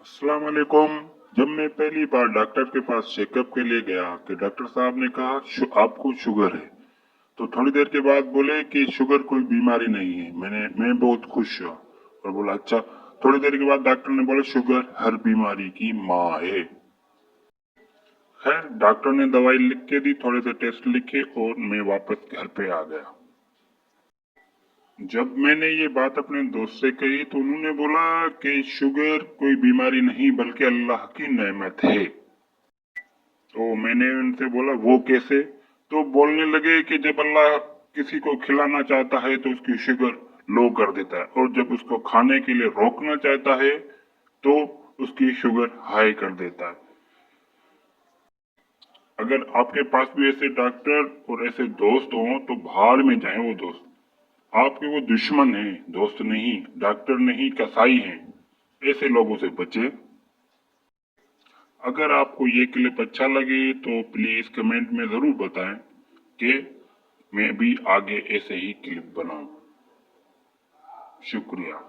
अस्सलाम वालेकुम। जब मैं पहली बार डॉक्टर के पास चेकअप के लिए गया कि डॉक्टर साहब ने कहा आपको शुगर है, तो थोड़ी देर के बाद बोले कि शुगर कोई बीमारी नहीं है। मैं बहुत खुश हुआ और बोला अच्छा। थोड़ी देर के बाद डॉक्टर ने बोला शुगर हर बीमारी की माँ है। खैर डॉक्टर ने दवाई लिख के दी, थोड़े से टेस्ट लिखे और मैं वापस घर पे आ गया। जब मैंने ये बात अपने दोस्त से कही तो उन्होंने बोला कि शुगर कोई बीमारी नहीं बल्कि अल्लाह की नेमत है। तो मैंने उनसे बोला वो कैसे? तो बोलने लगे कि जब अल्लाह किसी को खिलाना चाहता है तो उसकी शुगर लो कर देता है, और जब उसको खाने के लिए रोकना चाहता है तो उसकी शुगर हाई कर देता है। अगर आपके पास भी ऐसे डॉक्टर और ऐसे दोस्त हों तो भाड़ में जाएं वो दोस्त। आपके वो दुश्मन हैं, दोस्त नहीं, डॉक्टर नहीं, कसाई हैं। ऐसे लोगों से बचे। अगर आपको ये क्लिप अच्छा लगे तो प्लीज कमेंट में जरूर बताएं कि मैं भी आगे ऐसे ही क्लिप बनाऊं। शुक्रिया।